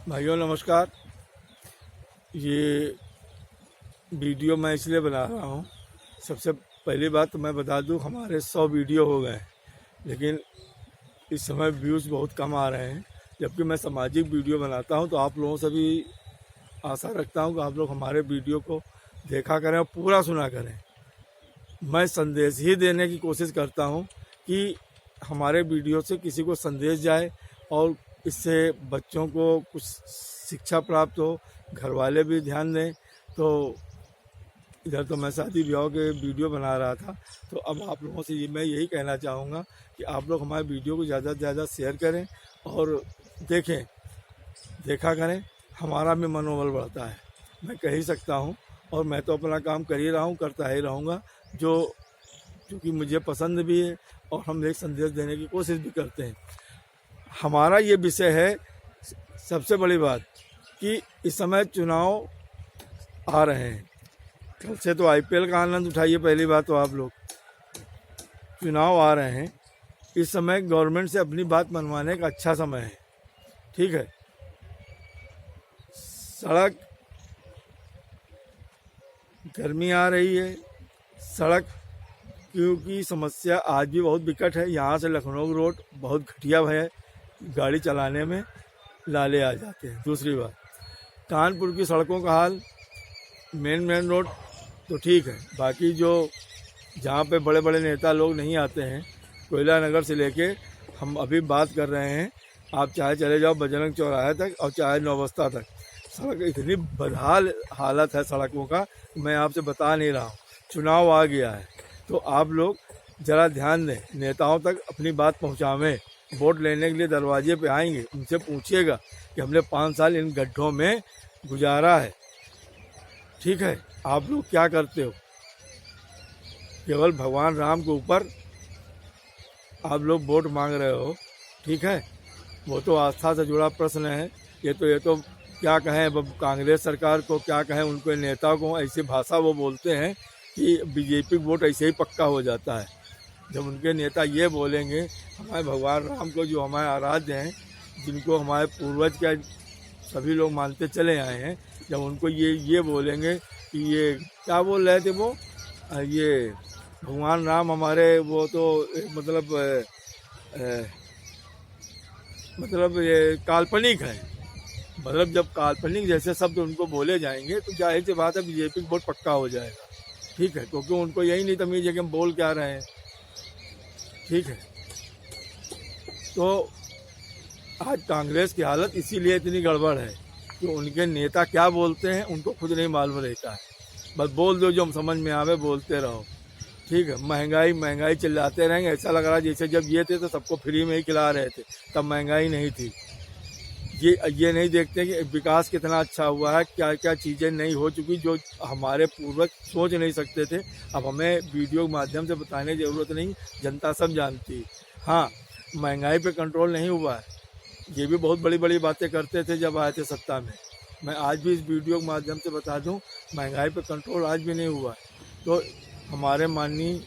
भाइयों नमस्कार। ये वीडियो मैं इसलिए बना रहा हूँ। सबसे पहली बात तो मैं बता दूँ, हमारे 100 वीडियो हो गए, लेकिन इस समय व्यूज़ बहुत कम आ रहे हैं। जबकि मैं सामाजिक वीडियो बनाता हूँ, तो आप लोगों से भी आशा रखता हूँ कि आप लोग हमारे वीडियो को देखा करें और पूरा सुना करें। मैं संदेश ही देने की कोशिश करता हूँ कि हमारे वीडियो से किसी को संदेश जाए और इससे बच्चों को कुछ शिक्षा प्राप्त हो, घर वाले भी ध्यान दें। तो इधर तो मैं शादी ब्याह के वीडियो बना रहा था, तो अब आप लोगों से मैं यही कहना चाहूँगा कि आप लोग हमारे वीडियो को ज़्यादा से ज़्यादा शेयर करें और देखा करें। हमारा भी मनोबल बढ़ता है, मैं कह ही सकता हूँ। और मैं तो अपना काम कर ही रहा हूँ, करता ही रहूँगा, क्योंकि मुझे पसंद भी है और हम एक संदेश देने की कोशिश भी करते हैं। हमारा ये विषय है, सबसे बड़ी बात कि इस समय चुनाव आ रहे हैं। कल से तो आईपीएल का आनंद उठाइए। पहली बात तो आप लोग, चुनाव आ रहे हैं, इस समय गवर्नमेंट से अपनी बात मनवाने का अच्छा समय है। ठीक है, सड़क, गर्मी आ रही है, सड़क क्योंकि समस्या आज भी बहुत विकट है। यहाँ से लखनऊ रोड बहुत घटिया है, गाड़ी चलाने में लाले आ जाते हैं। दूसरी बात, कानपुर की सड़कों का हाल, मेन रोड तो ठीक है, बाकी जो जहाँ पे बड़े बड़े नेता लोग नहीं आते हैं, कोयला नगर से लेके हम अभी बात कर रहे हैं, आप चाहे चले जाओ बजरंग चौराहे तक और चाहे नौबस्ता तक, सड़क इतनी बदहाल हालत है सड़कों का, मैं आपसे बता नहीं रहा हूँ। चुनाव आ गया है तो आप लोग ज़रा ध्यान दें, नेताओं तक अपनी बात पहुँचावें। वोट लेने के लिए दरवाजे पे आएंगे, उनसे पूछिएगा कि हमने 5 साल इन गड्ढों में गुजारा है। ठीक है, आप लोग क्या करते हो? केवल भगवान राम के ऊपर आप लोग वोट मांग रहे हो। ठीक है, वो तो आस्था से जुड़ा प्रश्न है। ये तो क्या कहें, अब कांग्रेस सरकार को क्या कहें, उनको नेता को ऐसी भाषा वो बोलते हैं कि बीजेपी वोट ऐसे ही पक्का हो जाता है। जब उनके नेता ये बोलेंगे, हमारे भगवान राम को जो हमारे आराध्य हैं, जिनको हमारे पूर्वज का सभी लोग मानते चले आए हैं, जब उनको ये बोलेंगे कि ये क्या बोल रहे थे वो, ये भगवान राम हमारे वो तो मतलब ये काल्पनिक है। मतलब जब काल्पनिक जैसे शब्द उनको बोले जाएंगे तो जाहिर सी बात है बीजेपी का वोट पक्का हो जाएगा। ठीक है, क्योंकि उनको यही नहीं तमीज़ है कि हम बोल क्या रहे हैं। ठीक है, तो आज कांग्रेस की हालत इसीलिए इतनी गड़बड़ है कि उनके नेता क्या बोलते हैं उनको खुद नहीं मालूम रहता है। बस बोल दो जो हम समझ में आवे, बोलते रहो। ठीक है, महंगाई चिल्लाते रहेंगे। ऐसा लग रहा है जैसे जब ये थे तो सबको फ्री में ही खिला रहे थे, तब महंगाई नहीं थी। ये नहीं देखते कि विकास कितना अच्छा हुआ है, क्या क्या चीज़ें नहीं हो चुकी जो हमारे पूर्वज सोच नहीं सकते थे। अब हमें वीडियो के माध्यम से बताने की ज़रूरत नहीं, जनता सब जानती है। हाँ, महंगाई पे कंट्रोल नहीं हुआ है, ये भी बहुत बड़ी बड़ी बातें करते थे जब आए थे सत्ता में। मैं आज भी इस वीडियो के माध्यम से बता दूं, महंगाई पे कंट्रोल आज भी नहीं हुआ। तो हमारे माननीय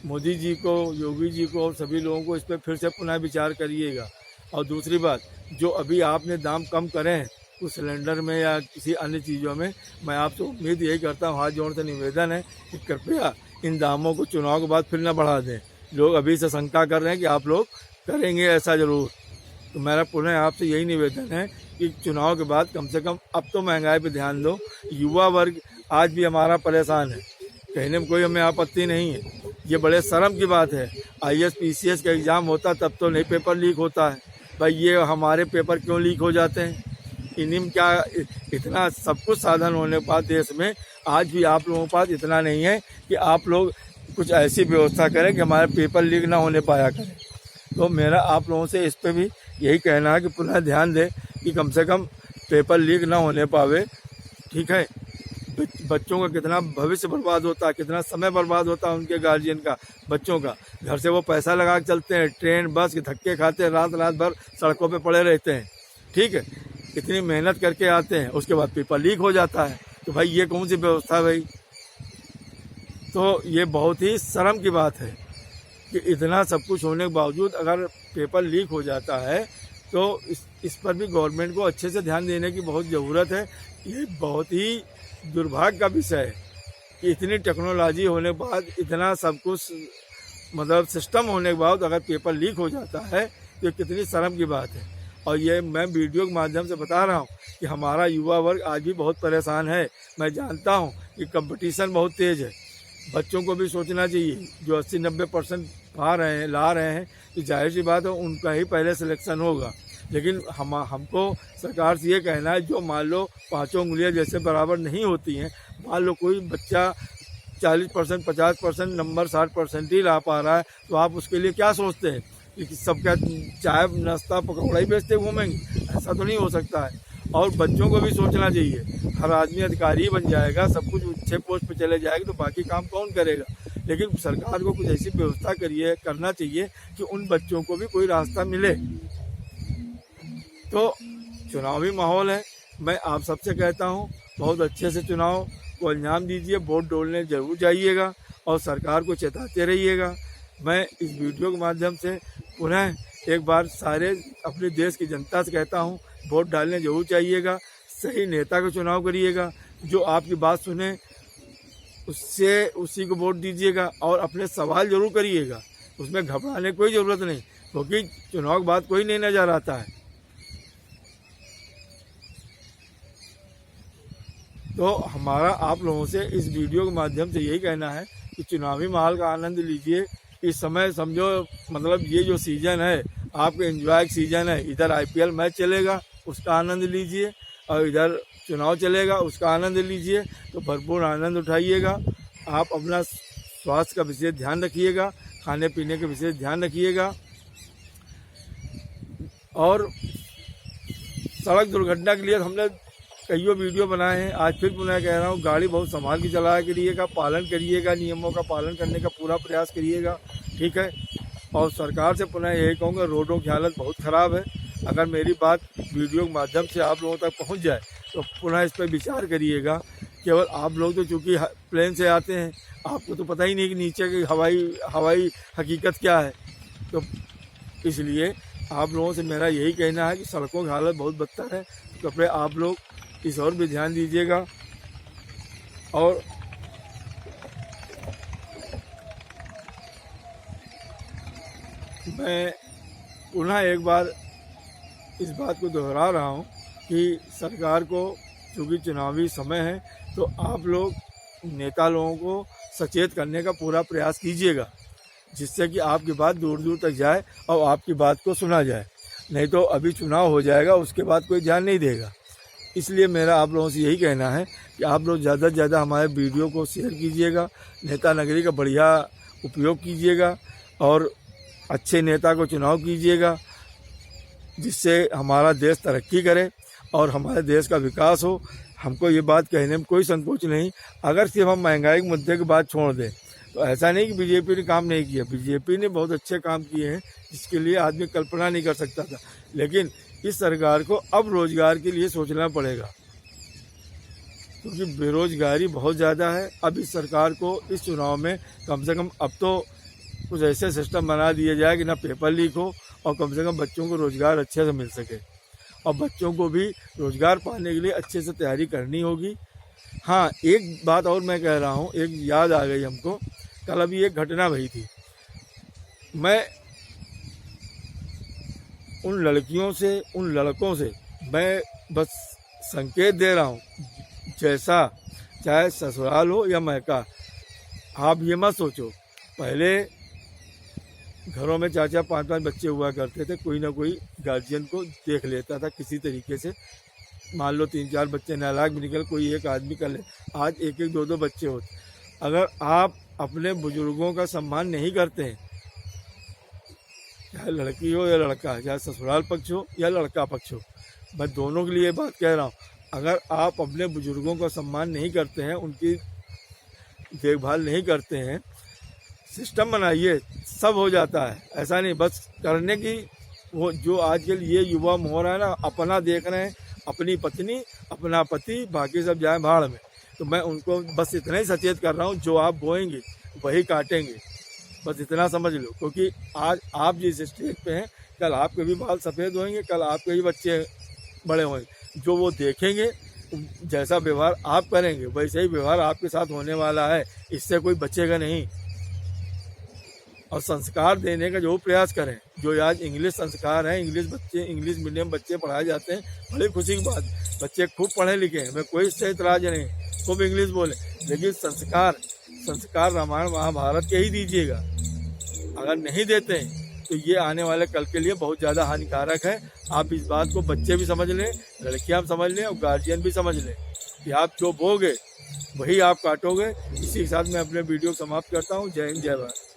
मोदी जी को, योगी जी को और सभी लोगों को इस पर फिर से पुनः विचार करिएगा। और दूसरी बात, जो अभी आपने दाम कम करे हैं उस सिलेंडर में या किसी अन्य चीज़ों में, मैं आपसे उम्मीद यही करता हूँ, हाथ जोड़ से निवेदन है कि कृपया इन दामों को चुनाव के बाद फिर न बढ़ा दें। लोग अभी से शंका कर रहे हैं कि आप लोग करेंगे ऐसा ज़रूर, तो मेरा पुनः आपसे यही निवेदन है कि चुनाव के बाद कम से कम अब तो महंगाई पे ध्यान दो। युवा वर्ग आज भी हमारा परेशान है, कहने में कोई हमें आपत्ति नहीं है। ये बड़े शर्म की बात है, IAS PCS का एग्ज़ाम होता तब तो नहीं पेपर लीक होता है। भाई ये हमारे पेपर क्यों लीक हो जाते हैं? इन्हीं में क्या, इतना सब कुछ साधन होने के बाद देश में आज भी आप लोगों के पास इतना नहीं है कि आप लोग कुछ ऐसी व्यवस्था करें कि हमारे पेपर लीक ना होने पाया करें। तो मेरा आप लोगों से इस पर भी यही कहना है कि पुनः ध्यान दें कि कम से कम पेपर लीक ना होने पावे। ठीक है, बच्चों का कितना भविष्य बर्बाद होता है, कितना समय बर्बाद होता है उनके गार्जियन का, बच्चों का। घर से वो पैसा लगा के चलते हैं, ट्रेन बस के धक्के खाते हैं, रात भर सड़कों पे पड़े रहते हैं। ठीक है, इतनी मेहनत करके आते हैं, उसके बाद पेपर लीक हो जाता है। तो भाई ये कौन सी व्यवस्था है भाई? तो ये बहुत ही शर्म की बात है कि इतना सब कुछ होने के बावजूद अगर पेपर लीक हो जाता है तो इस पर भी गवर्नमेंट को अच्छे से ध्यान देने की बहुत ज़रूरत है। ये बहुत ही दुर्भाग्य का विषय है कि इतनी टेक्नोलॉजी होने के बाद, इतना सब कुछ मतलब सिस्टम होने के बाद अगर पेपर लीक हो जाता है तो ये कितनी शर्म की बात है। और ये मैं वीडियो के माध्यम से बता रहा हूँ कि हमारा युवा वर्ग आज भी बहुत परेशान है। मैं जानता हूँ कि कंपटीशन बहुत तेज़ है, बच्चों को भी सोचना चाहिए। जो 80-90% ला रहे हैं तो जाहिर सी बात है उनका ही पहले सिलेक्शन होगा। लेकिन हमको सरकार से ये कहना है, जो मान लो 5 उंगलियां जैसे बराबर नहीं होती हैं, मान लो कोई बच्चा 40%, 50% नंबर 60% ही ला पा रहा है, तो आप उसके लिए क्या सोचते हैं कि सब क्या चाय नाश्ता पकौड़ा ही बेचते घूमेंगे? ऐसा तो नहीं हो सकता है। और बच्चों को भी सोचना चाहिए। हर आदमी अधिकारी ही बन जाएगा, सब कुछ अच्छे पोस्ट पे चले जाएगा तो बाकी काम कौन करेगा? लेकिन सरकार को कुछ ऐसी व्यवस्था करना चाहिए कि उन बच्चों को भी कोई रास्ता मिले। तो चुनावी माहौल है, मैं आप सबसे कहता हूँ बहुत अच्छे से चुनाव को अंजाम दीजिए, वोट डालने जरूर जाइएगा और सरकार को चेताते रहिएगा। मैं इस वीडियो के माध्यम से पुनः एक बार सारे अपने देश की जनता से कहता हूँ, वोट डालने जरूर चाहिएगा, सही नेता का चुनाव करिएगा, जो आपकी बात सुने उसी को वोट दीजिएगा और अपने सवाल जरूर करिएगा। उसमें घबराने कोई ज़रूरत नहीं, क्योंकि चुनाव के बाद कोई नहीं नजर आता है। तो हमारा आप लोगों से इस वीडियो के माध्यम से यही कहना है कि चुनावी माहौल का आनंद लीजिए। इस समय समझो मतलब ये जो सीज़न है आपके एंजॉय सीज़न है। इधर IPL मैच चलेगा उसका आनंद लीजिए और इधर चुनाव चलेगा उसका आनंद लीजिए। तो भरपूर आनंद उठाइएगा। आप अपना स्वास्थ्य का विशेष ध्यान रखिएगा, खाने पीने का विशेष ध्यान रखिएगा। और सड़क दुर्घटना के लिए हमने कईयों वीडियो बनाए हैं। आज फिर पुनः कह रहा हूँ, गाड़ी बहुत संभाल के चलाया करिएगा, पालन करिएगा, नियमों का पालन करने का पूरा प्रयास करिएगा, ठीक है। और सरकार से पुनः यही कहूँगा, रोडों की हालत बहुत ख़राब है। अगर मेरी बात वीडियो के माध्यम से आप लोगों तक पहुँच जाए तो पुनः इस पर विचार करिएगा। केवल आप लोग तो चूँकि प्लेन से आते हैं, आपको तो पता ही नहीं कि नीचे की हवाई हकीकत क्या है। तो इसलिए आप लोगों से मेरा यही कहना है कि सड़कों की हालत बहुत बदतर है। तो कृपया आप लोग इस और भी ध्यान दीजिएगा। और मैं पुनः एक बार इस बात को दोहरा रहा हूँ कि सरकार को, चूँकि चुनावी समय है, तो आप लोग नेता लोगों को सचेत करने का पूरा प्रयास कीजिएगा, जिससे कि आपकी बात दूर दूर तक जाए और आपकी बात को सुना जाए। नहीं तो अभी चुनाव हो जाएगा, उसके बाद कोई ध्यान नहीं देगा। इसलिए मेरा आप लोगों से यही कहना है कि आप लोग ज़्यादा से ज़्यादा हमारे वीडियो को शेयर कीजिएगा, नेता नगरी का बढ़िया उपयोग कीजिएगा और अच्छे नेता को चुनाव कीजिएगा, जिससे हमारा देश तरक्की करे और हमारे देश का विकास हो। हमको ये बात कहने में कोई संकोच नहीं। अगर सिर्फ हम महंगाई के मुद्दे की बात छोड़ दें तो ऐसा नहीं कि बीजेपी ने काम नहीं किया, बीजेपी ने बहुत अच्छे काम किए हैं जिसके लिए आदमी कल्पना नहीं कर सकता था। लेकिन इस सरकार को अब रोजगार के लिए सोचना पड़ेगा, क्योंकि बेरोजगारी बहुत ज़्यादा है। अब इस सरकार को इस चुनाव में कम से कम अब तो कुछ ऐसे सिस्टम बना दिए जाए कि ना पेपर लीक हो और कम से कम बच्चों को रोज़गार अच्छे से मिल सके। और बच्चों को भी रोज़गार पाने के लिए अच्छे से तैयारी करनी होगी। हाँ, एक बात और मैं कह रहा हूँ, एक याद आ गई हमको। कल अभी एक घटना भई थी। मैं उन लड़कियों से, उन लड़कों से मैं बस संकेत दे रहा हूँ, जैसा चाहे ससुराल हो या मैका, आप ये मत सोचो। पहले घरों में 4-4, 5-5 बच्चे हुआ करते थे, कोई ना कोई गार्जियन को देख लेता था किसी तरीके से। मान लो 3-4 बच्चे नालायक भी निकल, कोई एक आदमी कर ले। आज 1-1, 2-2 बच्चे होते। अगर आप अपने बुजुर्गों का सम्मान नहीं करते हैं, चाहे लड़की हो या लड़का, चाहे ससुराल पक्ष हो या लड़का पक्ष हो, मैं दोनों के लिए बात कह रहा हूँ। अगर आप अपने बुजुर्गों का सम्मान नहीं करते हैं, उनकी देखभाल नहीं करते हैं, सिस्टम बनाइए, सब हो जाता है। ऐसा नहीं बस करने की, वो जो आजकल ये युवा मोह रहा है ना, अपना देख रहे हैं, अपनी पत्नी, अपना पति, बाकी सब जाए भाड़ में। तो मैं उनको बस इतना ही सचेत कर रहा हूँ, जो आप बोएंगे वही काटेंगे, बस इतना समझ लो। क्योंकि आज आप जिस स्टेज पे हैं, कल आपके भी बाल सफ़ेद होंगे, कल आपके भी बच्चे बड़े होंगे। जो वो देखेंगे, जैसा व्यवहार आप करेंगे वैसे ही व्यवहार आपके साथ होने वाला है, इससे कोई बचेगा नहीं। और संस्कार देने का जो प्रयास करें, जो आज इंग्लिश संस्कार है, इंग्लिश मीडियम बच्चे पढ़ाए जाते हैं, बड़ी खुशी की बात, बच्चे खूब पढ़े लिखे हैं, मैं कोई इससे इतराज नहीं, खूब इंग्लिश बोले, लेकिन संस्कार रामायण महाभारत के ही दीजिएगा। अगर नहीं देते तो ये आने वाले कल के लिए बहुत ज़्यादा हानिकारक है। आप इस बात को बच्चे भी समझ लें, लड़कियां समझ लें और गार्जियन भी समझ लें कि आप जो बोगे वही आप काटोगे। इसी के साथ मैं अपने वीडियो समाप्त करता हूँ। जय हिंद, जय भारत।